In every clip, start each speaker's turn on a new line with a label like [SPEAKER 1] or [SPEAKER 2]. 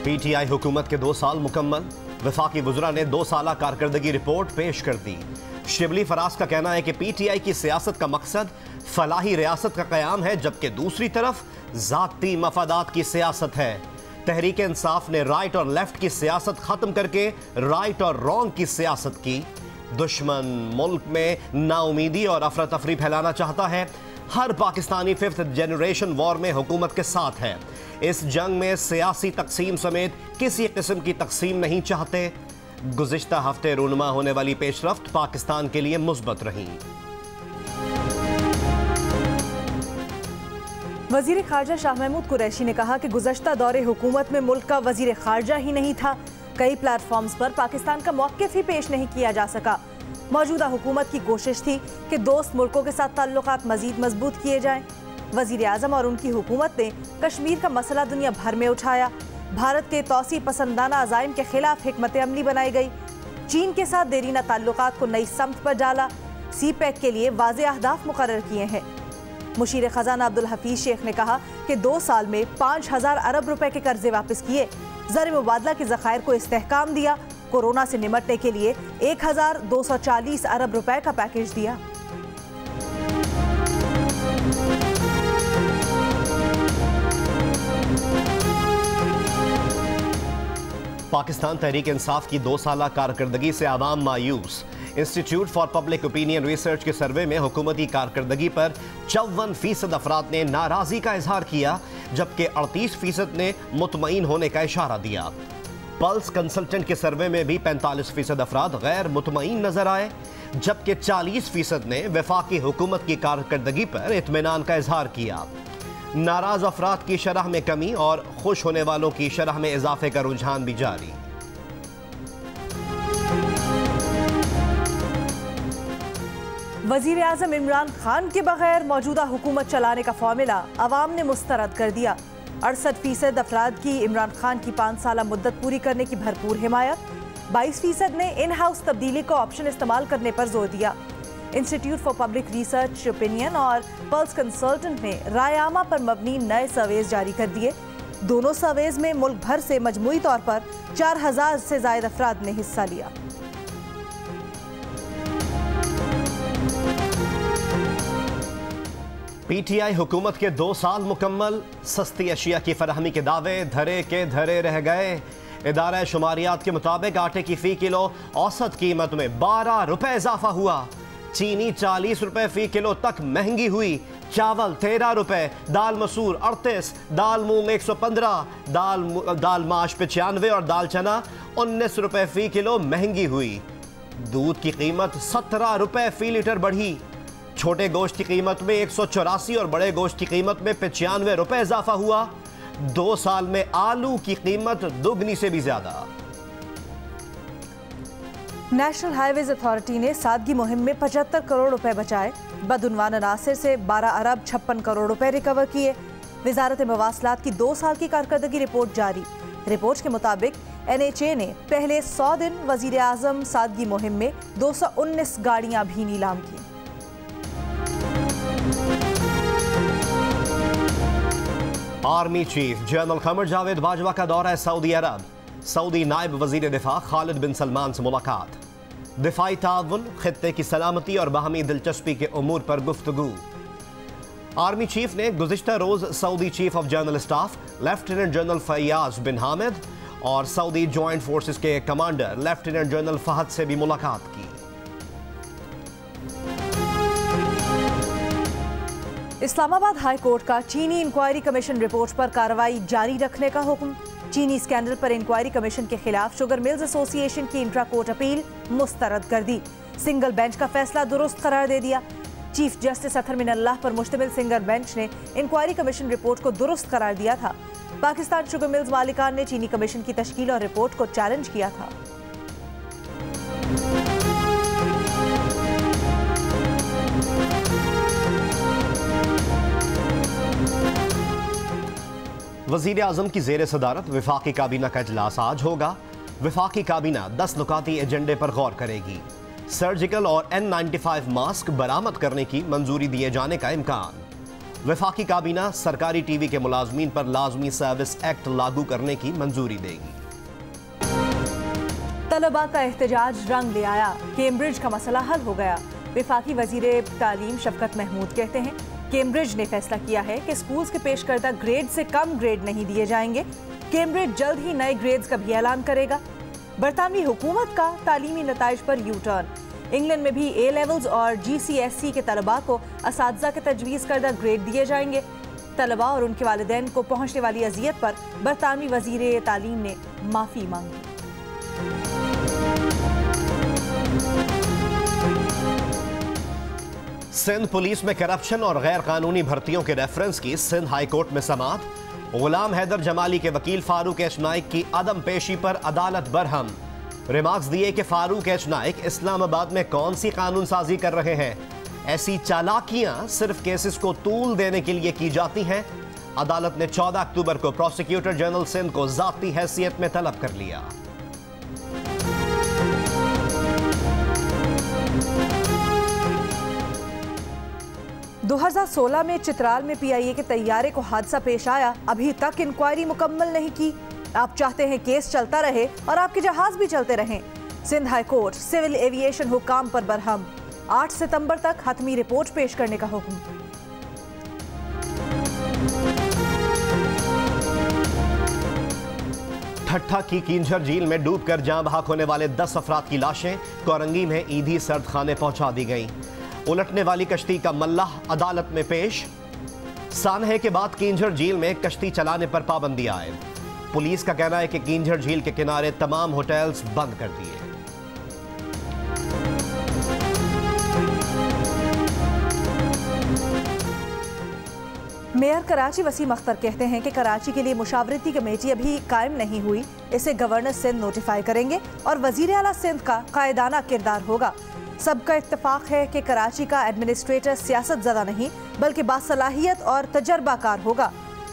[SPEAKER 1] PTI हुकूमत के 2 साल मुकम्मल। वफाकी वज़रा ने 2 साला कारकर्दगी रिपोर्ट पेश कर दी। शिबली फराज का कहना है कि PTI की सियासत का मकसद फलाही रियासत का क़याम है, जबकि दूसरी तरफ ज़ाती मफादात की सियासत है। तहरीक इंसाफ ने राइट और लेफ्ट की सियासत ख़त्म करके राइट और रॉन्ग की सियासत की। दुश्मन मुल्क में नाउमीदी और अफरा तफरी फैलाना चाहता है। हर पाकिस्तानी 5th जनरेशन वॉर में हुकूमत के साथ है। इस जंग में सियासी तकसीम समेत किसी किस्म की तकसीम नहीं चाहते। गुज़िश्ता हफ्ते रूनुमा होने वाली पेशरफ्त पाकिस्तान के लिए मुस्बत रही।
[SPEAKER 2] वज़ीर ख़ारजा शाह महमूद कुरैशी ने कहा कि गुज़श्ता दौरे हुकूमत में मुल्क का वज़ीर ख़ारजा ही नहीं था। कई प्लेटफॉर्म्स पर पाकिस्तान का मौक़िफ़ ही पेश नहीं किया जा सका। मौजूदा हुकूमत की कोशिश थी कि दोस्त मुल्कों के साथ ताल्लुकात मज़ीद मजबूत किए जाएं। वज़ीर आज़म और उनकी हुकूमत ने कश्मीर का मसला दुनिया भर में उठाया। भारत के तौसी पसंदाना अज़ाइम के खिलाफ हिकमत अमली बनाई गई। चीन के साथ देरीना ताल्लुकात को नई समत पर डाला। CPEC के लिए वाज़े अहदाफ मुकर्रर किए हैं। मुशीर ख़जाना अब्दुल हफीज़ शेख ने कहा कि 2 साल में 5000 अरब रुपए के कर्जे वापस किए। ज़र मुबादला के ज़खायर को इस्तेहकाम दिया। कोरोना से निमटने के लिए 1240 अरब रुपए का पैकेज दिया।
[SPEAKER 1] पाकिस्तान तहरीक इंसाफ की 2 साला कारकर्दगी से आवाम मायूस। Institute for public opinion research के सर्वे में हुकूमती कारकर्दगी पर 54% अफराद ने नाराज़गी का इजहार किया, जबकि 38% ने मुतमईन होने का इशारा दिया। पल्स कंसल्टेंट के सर्वे में भी 45% अफराद गैर मुतमईन नजर आए, जबकि 40% ने वफाकी हुकूमत की कारकर्दगी पर इत्मीनान का इजहार किया। नाराज अफराद की शरह में कमी और खुश होने वालों की शरह में इजाफे का रुझान भी जारी।
[SPEAKER 2] वज़ीर आज़म इमरान खान के बगैर मौजूदा हुकूमत चलाने का फॉर्मूला अवाम ने मुस्तरद कर दिया। 68% अफराद की इमरान खान की 5 साला मुद्दत पूरी करने की भरपूर हिमायत। 22% ने इन हाउस तब्दीली का ऑप्शन इस्तेमाल करने पर जोर दिया। Institute for public research opinion और पल्स कंसल्टेंट ने रायआमा पर मबनी नए सर्वेज जारी कर दिए। दोनों सर्वेज में मुल्क भर से मजमूई तौर पर 4000 से ज्यादा अफराद ने हिस्सा लिया।
[SPEAKER 1] PTI हुकूमत के 2 साल मुकम्मल। सस्ती अशिया की फराहमी के दावे धरे के धरे रह गए। इदारा शुमारियात के मुताबिक आटे की फ़ी किलो औसत कीमत में 12 रुपए इजाफा हुआ। चीनी 40 रुपए फ़ी किलो तक महंगी हुई। चावल 13 रुपए, दाल मसूर 38, दाल मूंग 115, दाल माश 95 और दाल चना 19 रुपए फ़ी किलो महंगी हुई। दूध की कीमत 17 रुपए फ़ी लीटर बढ़ी। छोटे गोश्त की कीमत में 184 और बड़े गोश्त की कीमत में 95 रुपए इजाफा हुआ। 2 साल में आलू की कीमत दुगनी से भी ज्यादा।
[SPEAKER 2] नेशनल हाईवेज अथॉरिटी ने सादगी मुहिम में 75 करोड़ रुपए बचाए। बदउनवान अनासिर से 12 अरब 56 करोड़ रुपए रिकवर किए। वजारत मवासलात की 2 साल की कारकर्दगी रिपोर्ट जारी। रिपोर्ट के मुताबिक NHA ने पहले 100 दिन वजीर आजम सादगी मुहिम में 219 गाड़ियां भी नीलाम की।
[SPEAKER 1] Army chief general Qamar Javed Bajwa का दौरा है सऊदी अरब। सऊदी नायब वजीर दिफा खालिद बिन सलमान से मुलाकात। दिफाई ताउन, खित्ते की सलामती और बाहमी दिलचस्पी के उमूर पर गुफ्तगू। आर्मी चीफ ने गुज़िश्ता रोज Saudi chief of general staff lieutenant general Fayyaz bin Hamid और सऊदी जॉइंट फोर्सेस के कमांडर लेफ्टिनेंट जनरल फहद से भी मुलाकात की।
[SPEAKER 2] इस्लामाबाद हाई कोर्ट का चीनी इंक्वायरी कमीशन रिपोर्ट पर कार्रवाई जारी रखने का हुक्म। चीनी स्कैंडल पर इंक्वायरी कमीशन के खिलाफ शुगर मिल्स एसोसिएशन की इंट्रा कोर्ट अपील मुस्तरद कर दी। सिंगल बेंच का फैसला दुरुस्त करार दे दिया। चीफ जस्टिस अतहर मिनल्लाह पर मुश्तमिल सिंगल बेंच ने इंक्वायरी कमीशन रिपोर्ट को दुरुस्त करार दिया था। पाकिस्तान शुगर मिल्स मालिकान ने चीनी कमीशन की तश्कील और रिपोर्ट को चैलेंज किया था।
[SPEAKER 1] वज़ीर आज़म की ज़ेर सदारत वफाकी काबीना का इजलास आज होगा। वफाकी काबीना 10 नुकाती एजेंडे पर गौर करेगी। सर्जिकल और N95 मास्क बरामद करने की मंजूरी दिए जाने का इम्कान। वफाकी काबीना सरकारी टीवी के मुलाजमीन पर लाजमी सर्विस एक्ट लागू करने की मंजूरी देगी।
[SPEAKER 2] तलबा का एहतजाज रंग ले आया, कैम्ब्रिज का मसला हल हो गया। वफाकी वजीर तालीम शफकत महमूद कहते हैं कैम्ब्रिज ने फैसला किया है कि स्कूल्स के पेश करदा ग्रेड से कम ग्रेड नहीं दिए जाएंगे। कैम्ब्रिज जल्द ही नए ग्रेड्स का भी ऐलान करेगा। बरतानवी हुकूमत का तालीमी नताइज पर यू टर्न। इंग्लैंड में भी ए लेवल्स और GCSE के तलबा को असातिज़ा के तजवीज़ करदा ग्रेड दिए जाएंगे। तलबा और उनके वालिदैन को पहुंचने वाली अजियत पर बरतानवी वजीर तालीम ने माफ़ी मांगी।
[SPEAKER 1] सिंध पुलिस में करप्शन और गैर कानूनी भर्तियों के रेफरेंस की सिंध हाई कोर्ट में समाअत। गुलाम हैदर जमाली के वकील फारूक एच नाइक की अदम पेशी पर अदालत बरहम। रिमार्क्स दिए कि फारूक एच नाइक इस्लामाबाद में कौन सी कानून साजी कर रहे हैं। ऐसी चालाकियां सिर्फ केसेस को तूल देने के लिए की जाती हैं। अदालत ने 14 अक्टूबर को प्रोसिक्यूटर जनरल सिंध को जाती हैसियत में तलब कर लिया।
[SPEAKER 2] – 2016 में चित्राल में PIA के तैयारे को हादसा पेश आया, अभी तक इंक्वायरी मुकम्मल नहीं की। आप चाहते हैं केस चलता रहे और आपके जहाज भी चलते रहें। Sindh high court civil aviation हुकाम पर बरहम। 8 सितंबर तक हतमी रिपोर्ट पेश करने का हुक्म।
[SPEAKER 1] ठट्ठा की किंझर झील में डूबकर जान बहक होने वाले 10 अफराद की लाशें कोरंगी में ईदी सर्द खाने पहुंचा दी गईं। उलटने वाली कश्ती का मल्लाह अदालत में पेश। सानहे के बाद किंझर झील में कश्ती चलाने पर पाबंदी आयद। पुलिस का कहना है कि किंझर झील के किनारे तमाम होटल्स बंद कर दिए।
[SPEAKER 2] मेयर कराची वसीम अख्तर कहते हैं कि कराची के लिए मुशावरती कमेटी अभी कायम नहीं हुई, इसे गवर्नर सिंध नोटिफाई करेंगे और वजीर आला सिंध का कायदाना किरदार होगा। सबका इत्तेफाक है कि कराची का एडमिनिस्ट्रेटर सियासत ज़दा नहीं बल्कि बासलाहियत और तजर्बाकार होगा।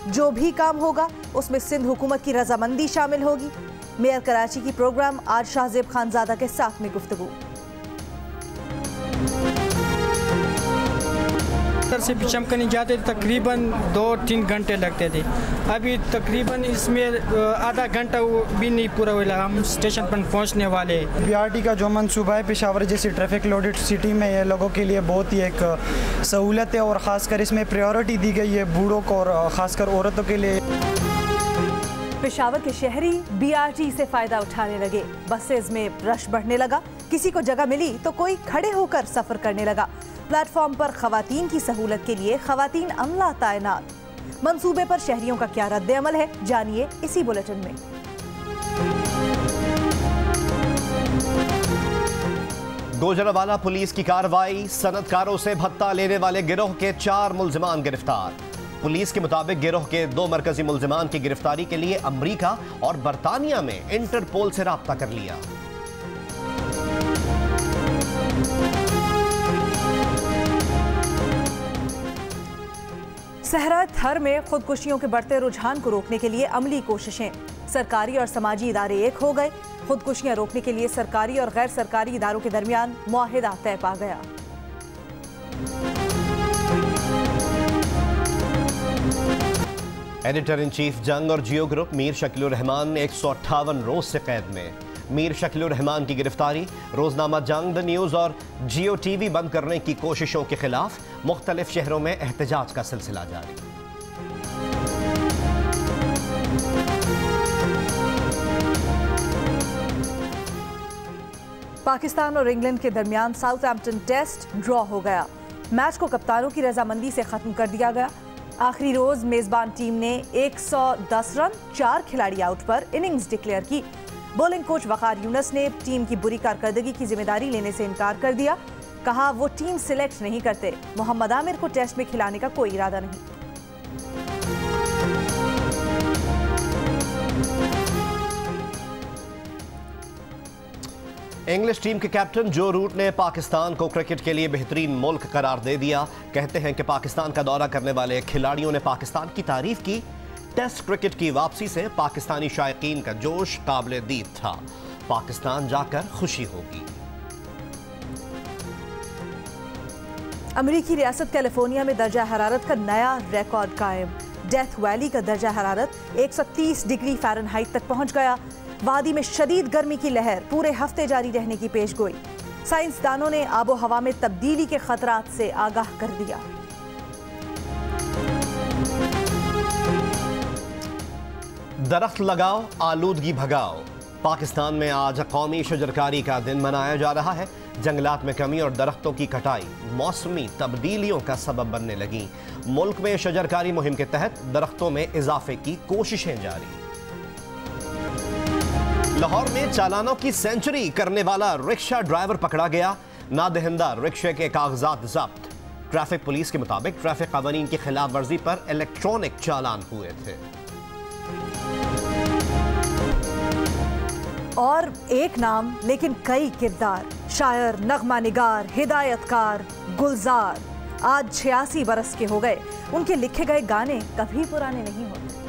[SPEAKER 2] जो भी काम होगा उसमें सिंध हुकूमत की रजामंदी शामिल होगी। मेयर कराची की प्रोग्राम आज शाहजेब खानजादा के साथ में गुफ्तगू।
[SPEAKER 3] से चमकने जाते तकरीबन 2-3 घंटे लगते थे, अभी तकरीबन इसमें आधा घंटा भी नहीं पूरा हुआ, हम स्टेशन पर पहुंचने वाले।
[SPEAKER 4] BRT का जो मंसूबा है पेशावर जैसी ट्रैफिक लोडेड सिटी में ये लोगों के लिए बहुत ही एक सहूलत है और ख़ासकर इसमें प्रायोरिटी दी गई है बूढ़ों को और ख़ासकर औरतों के लिए।
[SPEAKER 2] पेशावर के शहरी BRT से फ़ायदा उठाने लगे। बसेज में रश बढ़ने लगा, किसी को जगह मिली तो कोई खड़े होकर सफ़र करने लगा। प्लेटफॉर्म पर खवातीन की सहूलत के लिए खवातीन अमला तैनात। मंसूबे पर शहरियों का क्या रद्द अमल है, जानिए इसी बुलेटिन में।
[SPEAKER 1] गोजरावाला पुलिस की कार्रवाई, सनतकारों से भत्ता लेने वाले गिरोह के 4 मुल्जिमान गिरफ्तार। पुलिस के मुताबिक गिरोह के 2 मरकजी मुल्जिमान की गिरफ्तारी के लिए अमरीका और बरतानिया में इंटरपोल से राब्ता कर लिया।
[SPEAKER 2] सहरा थर में खुदकुशियों के बढ़ते रुझान को रोकने के लिए अमली कोशिशें। सरकारी और समाजी इदारे एक हो गए। खुदकुशियां रोकने के लिए सरकारी और गैर सरकारी इदारों के दरमियान मुआहिदा तय पा गया।
[SPEAKER 1] एडिटर इन चीफ जंग और जियो ग्रुप मीर शकीलुर रहमान 158 रोज से कैद में। मीर शकीलुर रहमान की गिरफ्तारी, रोजनामा जंग, द न्यूज़ और जियो TV बंद करने की कोशिशों के खिलाफ मुख्तलिफ शहरों में एहतजाज का सिलसिला जारी।
[SPEAKER 2] पाकिस्तान और इंग्लैंड के दरमियान साउथहैम्पटन टेस्ट ड्रॉ हो गया। मैच को कप्तानों की रजामंदी से खत्म कर दिया गया। आखिरी रोज मेजबान टीम ने 110 रन 4 खिलाड़ी आउट पर इनिंग्स डिक्लेयर की। बॉलिंग कोच वकार यूनस ने टीम की बुरी कारकर्दगी की जिम्मेदारी लेने से इनकार कर दिया। कहा वो टीम सिलेक्ट नहीं करते, मोहम्मद आमिर को टेस्ट में खिलाने का कोई इरादा नहीं।
[SPEAKER 1] इंग्लिश टीम के कैप्टन जो रूट ने पाकिस्तान को क्रिकेट के लिए बेहतरीन मुल्क करार दे दिया। कहते हैं कि पाकिस्तान का दौरा करने वाले खिलाड़ियों ने पाकिस्तान की तारीफ की। टेस्ट क्रिकेट की वापसी से पाकिस्तानी शायकीन का जोश काबिल दीद था। पाकिस्तान जाकर खुशी होगी।
[SPEAKER 2] अमेरिकी रियासत कैलिफोर्निया में दर्जा हरारत का नया रिकॉर्ड कायम। डेथ वैली का दर्जा हरारत 130 डिग्री फ़ारेनहाइट तक पहुंच गया। वादी में शदीद गर्मी की लहर पूरे हफ्ते जारी रहने की पेशगोई। साइंसदानों ने आबो हवा में तब्दीली के खतरात से आगाह कर दिया।
[SPEAKER 1] दरख्त लगाओ, आलूदगी भगाओ। पाकिस्तान में आज कौमी शजरकारी का दिन मनाया जा रहा है। जंगलात में कमी और दरख्तों की कटाई मौसमी तब्दीलियों का सबब बनने लगी। मुल्क में शजरकारी मुहिम के तहत दरख्तों में इजाफे की कोशिशें जारी। लाहौर में चालानों की सेंचुरी करने वाला रिक्शा ड्राइवर पकड़ा गया। नादहिंदा रिक्शे के कागजात जब्त। ट्रैफिक पुलिस के मुताबिक ट्रैफिक कानून की खिलाफ वर्जी पर इलेक्ट्रॉनिक चालान हुए थे।
[SPEAKER 2] और एक नाम लेकिन कई किरदार। शायर, नगमा निगार, हिदायतकार, गुलजार आज 86 बरस के हो गए। उनके लिखे गए गाने कभी पुराने नहीं होते।